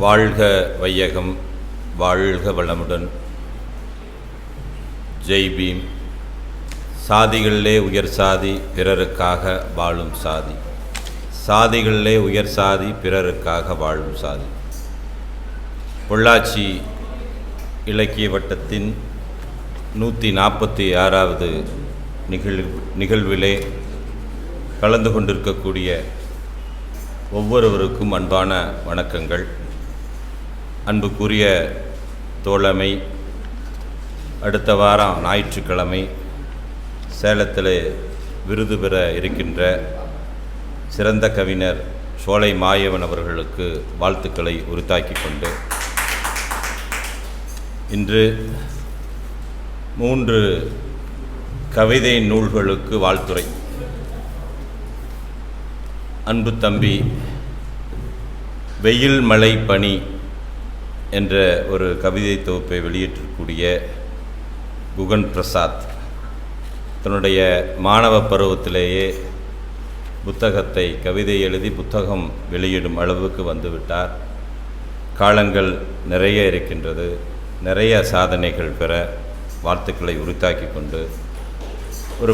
வாழ்க வையகம், வாழ்க வளமுடன். ஜெய் பீம். சாதிகளிலே உயர் சாதி, பிறருக்காக வாழும் சாதி. சாதிகளிலே உயர் சாதி, பிறருக்காக வாழும் சாதி. பொள்ளாச்சி இலக்கிய வட்டத்தின் 146வது நிகழ்விலே கலந்து கொண்டிருக்கக்கூடிய ஒவ்வொருவருக்கும் அன்பான வணக்கங்கள். அன்புக்குரிய தோழமை, அடுத்த வாரம் ஞாயிற்றுக்கிழமை சேலத்தில் விருது பெற இருக்கின்ற சிறந்த கவிஞர் சோலை மாயவன் அவர்களுக்கு வாழ்த்துக்களை உரித்தாக்கிக் கொண்டு இன்று 3 கவிதை நூல்களுக்கு வாழ்த்துரை. அன்பு தம்பி வெயில் மழை பனி என்ற ஒரு கவிதை தொகுப்பை வெளியிட்டிருக்கூடிய குகன் பிரசாத் தன்னுடைய மாணவ பருவத்திலேயே புத்தகத்தை கவிதை எழுதி புத்தகம் வெளியிடும் அளவுக்கு வந்துவிட்டார். காலங்கள் நிறைய இருக்கின்றது. நிறைய சாதனைகள் பெற வாழ்த்துக்களை உரித்தாக்கி கொண்டு ஒரு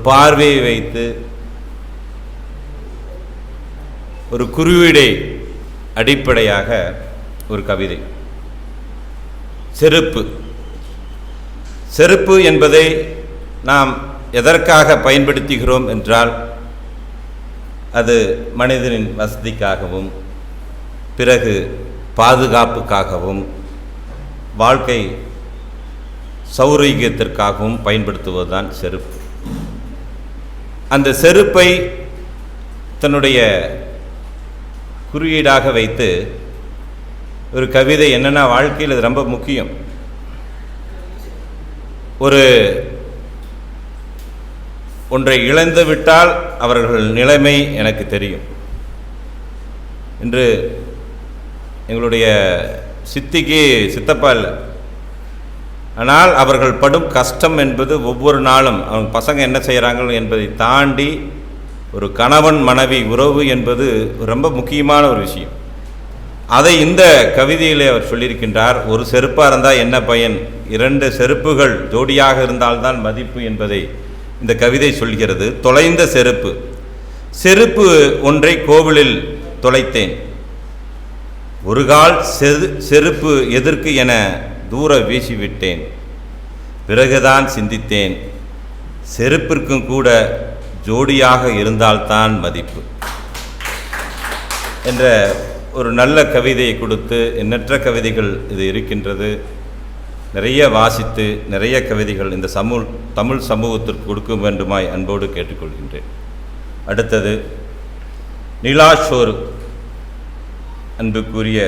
பார்வையை வைத்து ஒரு குறியீடை அடிப்படையாக ஒரு கவிதை. செருப்பு என்பதை நாம் எதற்காக பயன்படுத்துகிறோம் என்றால், அது மனிதனின் வசதிக்காகவும் பிறகு பாதுகாப்புக்காகவும் வாழ்க்கை சௌரீகத்திற்காகவும் பயன்படுத்துவதுதான் செருப்பு. அந்த செருப்பை தன்னுடைய குறியீடாக வைத்து ஒரு கவிதை என்னென்னா, வாழ்க்கையில் இது ரொம்ப முக்கியம். ஒன்றை இழந்து விட்டால் அவர்கள் நிலைமை எனக்கு தெரியும். இன்று எங்களுடைய சித்திக்கு சித்தப்பா இல்லை, ஆனால் அவர்கள் படும் கஷ்டம் என்பது ஒவ்வொரு நாளும் அவங்க பசங்க என்ன செய்கிறாங்க என்பதை தாண்டி ஒரு கணவன் மனைவி உறவு என்பது ரொம்ப முக்கியமான ஒரு விஷயம். அதை இந்த கவிதையிலே அவர் சொல்லியிருக்கின்றார். ஒரு செருப்பாக இருந்தால் என்ன பயன், 2 செருப்புகள் ஜோடியாக இருந்தால்தான் மதிப்பு என்பதை இந்த கவிதை சொல்கிறது. தொலைந்த செருப்பு ஒன்றை கோவிலில் தொலைத்தேன். ஒரு கால் செருப்பு எதற்கு என தூர வீசிவிட்டேன். பிறகுதான் சிந்தித்தேன், செருப்பிற்கும் கூட ஜோடியாக இருந்தால்தான் மதிப்பு என்ற ஒரு நல்ல கவிதையை கொடுத்து, எண்ணற்ற கவிதைகள் இது இருக்கின்றது. நிறைய வாசித்து நிறைய கவிதைகள் இந்த தமிழ் சமூகத்திற்கு கொடுக்க வேண்டுமாய் அன்போடு கேட்டுக்கொள்கின்றேன். அடுத்தது நிலாஷோறு. அன்புக்குரிய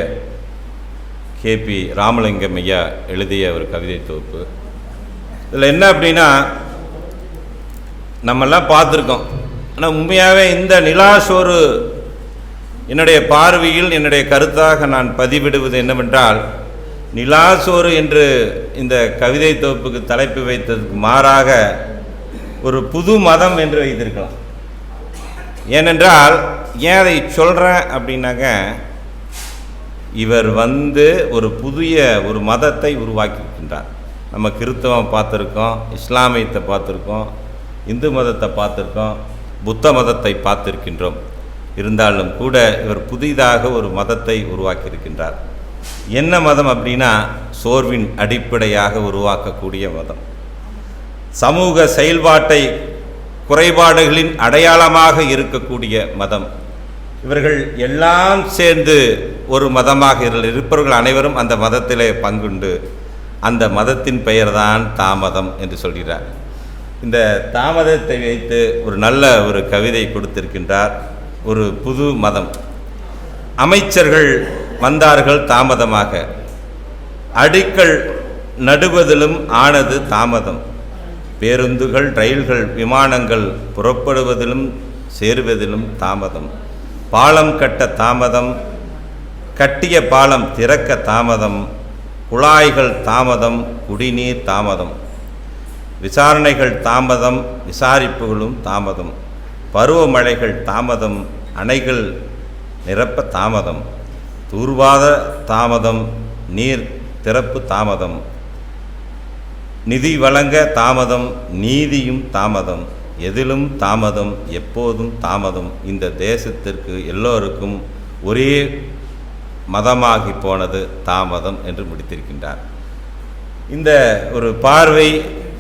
KP ராமலிங்கம் ஐயா எழுதிய ஒரு கவிதை தொகுப்பு. இதில் என்ன அப்படின்னா, நம்மெல்லாம் பார்த்துருக்கோம். ஆனால் உண்மையாகவே இந்த நிலாசோறு என்னுடைய பார்வையில் என்னுடைய கருத்தாக நான் பதிவிடுவது என்னவென்றால், நிலாசோறு என்று இந்த கவிதை தொகுப்புக்கு தலைப்பு வைத்ததுக்கு மாறாக ஒரு புது மதம் என்று வைத்திருக்கலாம். ஏனென்றால் ஏன் அதை சொல்கிறேன் அப்படின்னாக்க, இவர் ஒரு புதிய ஒரு மதத்தை உருவாக்கியிருக்கின்றார். நம்ம கிறிஸ்தவம் பார்த்துருக்கோம், இஸ்லாமியத்தை பார்த்துருக்கோம், இந்து மதத்தை பார்த்துருக்கோம், புத்த மதத்தை பார்த்துருக்கின்றோம். இருந்தாலும் கூட இவர் புதிதாக ஒரு மதத்தை உருவாக்கியிருக்கின்றார். என்ன மதம் அப்படின்னா, சோர்வின் அடிப்படையாக உருவாக்கக்கூடிய மதம். சமூக செயல்பாட்டை குறைபாடுகளின் அடையாளமாக இருக்கக்கூடிய மதம். இவர்கள் எல்லாம் சேர்ந்து ஒரு மதமாக இருப்பவர்கள் அனைவரும் அந்த மதத்திலே பங்குண்டு, அந்த மதத்தின் பெயர்தான் தாமதம் என்று சொல்கிறார். இந்த தாமதத்தை வைத்து ஒரு நல்ல ஒரு கவிதை கொடுத்திருக்கின்றார். ஒரு புது மதம். அமைச்சர்கள் வந்தார்கள் தாமதமாக, அடிக்கல் நடுவதிலும் ஆனது தாமதம். பேருந்துகள், ரயில்கள், விமானங்கள் புறப்படுவதிலும் சேருவதிலும் தாமதம். பாலம் கட்ட தாமதம், கட்டிய பாலம் திறக்க தாமதம். குழாய்கள் தாமதம், குடிநீர் தாமதம். விசாரணைகள் தாமதம், விசாரிப்புகளும் தாமதம். பருவமழைகள் தாமதம், அணைகள் நிரப்ப தாமதம், தூர்வாத தாமதம், நீர் திறப்பு தாமதம், நிதி வழங்க தாமதம், நீதியும் தாமதம், எதிலும் தாமதம், எப்போதும் தாமதம், இந்த தேசத்திற்கு எல்லோருக்கும் ஒரே மதமாகி போனது தாமதம் என்று முடித்திருக்கின்றார். இந்த ஒரு பார்வை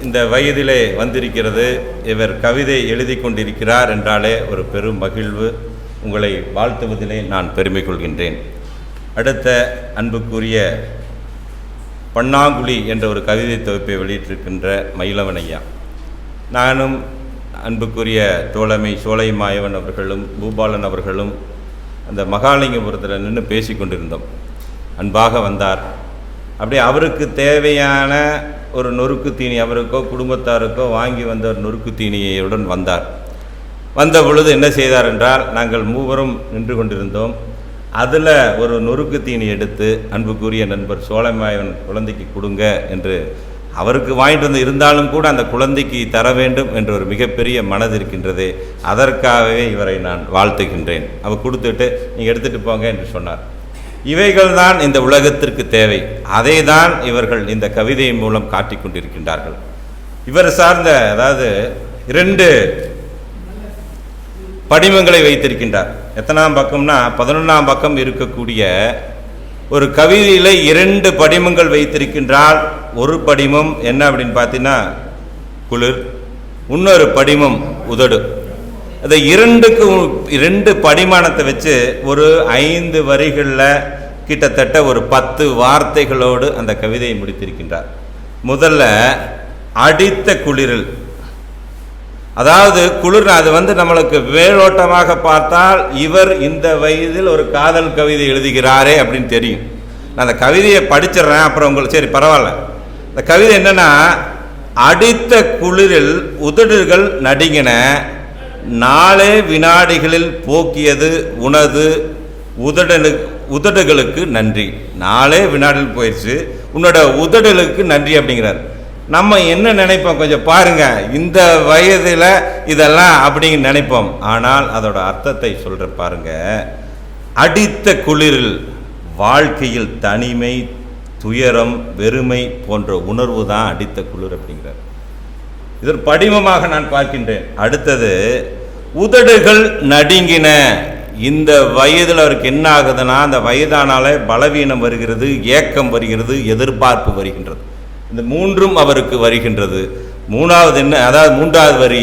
இந்த வயதிலே வந்திருக்கிறது. இவர் கவிதை எழுதி கொண்டிருக்கிறார் என்றாலே ஒரு பெரும் மகிழ்வு. உங்களை வாழ்த்துவதிலே நான் பெருமை கொள்கின்றேன். அடுத்த அன்புக்குரிய பன்னாங்குழி என்ற ஒரு கவிதை தொகுப்பை வெளியிட்டிருக்கின்ற மயிலவன் ஐயா, நானும் அன்புக்குரிய தோழமை சோலைமாயவன் அவர்களும் பூபாலன் அவர்களும் அந்த மகாலிங்கபுரத்தில் நின்று பேசி கொண்டிருந்தோம். அன்பாக வந்தார். அப்படியே அவருக்கு தேவையான ஒரு நொறுக்கு தீனி அவருக்கோ குடும்பத்தாருக்கோ வாங்கி வந்த ஒரு நொறுக்கு தீனியுடன் வந்தார். வந்த பொழுது என்ன செய்தார் என்றால், நாங்கள் மூவரும் நின்று கொண்டிருந்தோம். அதில் ஒரு நொறுக்கு தீனி எடுத்து அன்புக்குரிய நண்பர் சோலைமாயவன் குழந்தைக்கு கொடுங்க என்று அவருக்கு வாங்கிட்டு வந்து இருந்தாலும் கூட அந்த குழந்தைக்கு தர வேண்டும் என்ற ஒரு மிகப்பெரிய மனது இருக்கின்றது. அதற்காகவே இவரை நான் வாழ்த்துகின்றேன். அவர் கொடுத்துட்டு நீங்கள் எடுத்துகிட்டு போங்க என்று சொன்னார். இவைகள் தான் இந்த உலகத்திற்கு தேவை. அதை தான் இவர்கள் இந்த கவிதையின் மூலம் காட்டிக் கொண்டிருக்கின்றார்கள். இவர் சார்ந்த அதாவது 2 படிமங்களை வைத்திருக்கின்றார். எத்தனாம் பக்கம்னா 11ஆம் பக்கம் இருக்கக்கூடிய ஒரு கவிதையில் 2 படிமங்கள் வைத்திருக்கின்றால். ஒரு படிமம் என்ன அப்படின்னு பார்த்தீங்கன்னா குளிர், இன்னொரு படிமம் உதடு. அதை 2 படிமானத்தை வச்சு ஒரு 5 வரிகளில் கிட்டத்தட்ட ஒரு 10 வார்த்தைகளோடு அந்த கவிதையை முடித்திருக்கின்றார். முதல்ல அடித்த குளிரில், அதாவது குளிர், அது நம்மளுக்கு வேலோட்டமாக பார்த்தால் இவர் இந்த வயதில் ஒரு காதல் கவிதை எழுதுகிறாரே அப்படின்னு தெரியும். நான் அந்த கவிதையை படிச்சிடுறேன், அப்புறம் உங்களுக்கு சரி பரவாயில்ல. இந்த கவிதை என்னன்னா, அடித்த குளிரில் உதடுகள் நடுங்கின, 4 வினாடிகளில் போக்கியது உனது உதடுகளுக்கு நன்றி. 4 வினாடிகள் போயிடுச்சு, உன்னோட உதடுகளுக்கு நன்றி அப்படிங்கிறார். நம்ம என்ன நினைப்போம் கொஞ்சம் பாருங்க, இந்த வயதில் இதெல்லாம் அப்படிங்க நினைப்போம். ஆனால் அதோட அர்த்தத்தை சொல்ற பாருங்க. அடித்த குளிரில் வாழ்க்கையில் தனிமை, துயரம், வெறுமை போன்ற உணர்வு தான் அடித்த குளிர் அப்படிங்கிறார். இது ஒரு படிமமாக நான் பார்க்கின்றேன். அடுத்தது உதடுகள் நடுங்கின. இந்த வயதில் அவருக்கு என்ன ஆகுதுன்னா, அந்த வயதானாலே பலவீனம் வருகிறது, ஏக்கம் வருகிறது, எதிர்பார்ப்பு வருகின்றது. இந்த 3ம் அவருக்கு வருகின்றது. 3வது என்ன, அதாவது 3வது வரி,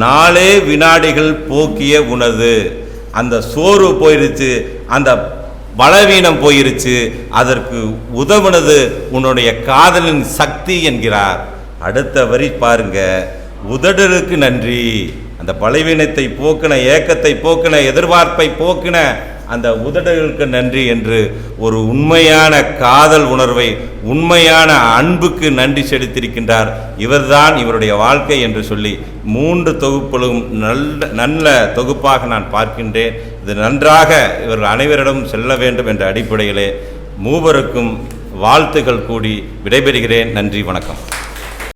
4 வினாடிகள் போக்கிய உனது. அந்த சோர்வு போயிருச்சு, அந்த பலவீனம் போயிருச்சு, அதற்கு உதவுனது உன்னுடைய காதலின் சக்தி என்கிறார். அடுத்த வரி பாருங்க, உதடுகளுக்கு நன்றி. அந்த பலவீனத்தை போக்கின, ஏக்கத்தை போக்கின, எதிர்பார்ப்பை போக்கின அந்த உதடுகளுக்கு நன்றி என்று ஒரு உண்மையான காதல் உணர்வை, உண்மையான அன்புக்கு நன்றி செலுத்தியிருக்கின்றார். இவர்தான் இவருடைய வாழ்க்கை என்று சொல்லி 3 தொகுப்புகளும் நல்ல தொகுப்பாக நான் பார்க்கின்றேன். இது நன்றாக இவர்கள் அனைவரிடம் செல்ல வேண்டும் என்ற அடிப்படையிலே மூவருக்கும் வாழ்த்துக்கள் கூடி விடைபெறுகிறேன். நன்றி, வணக்கம்.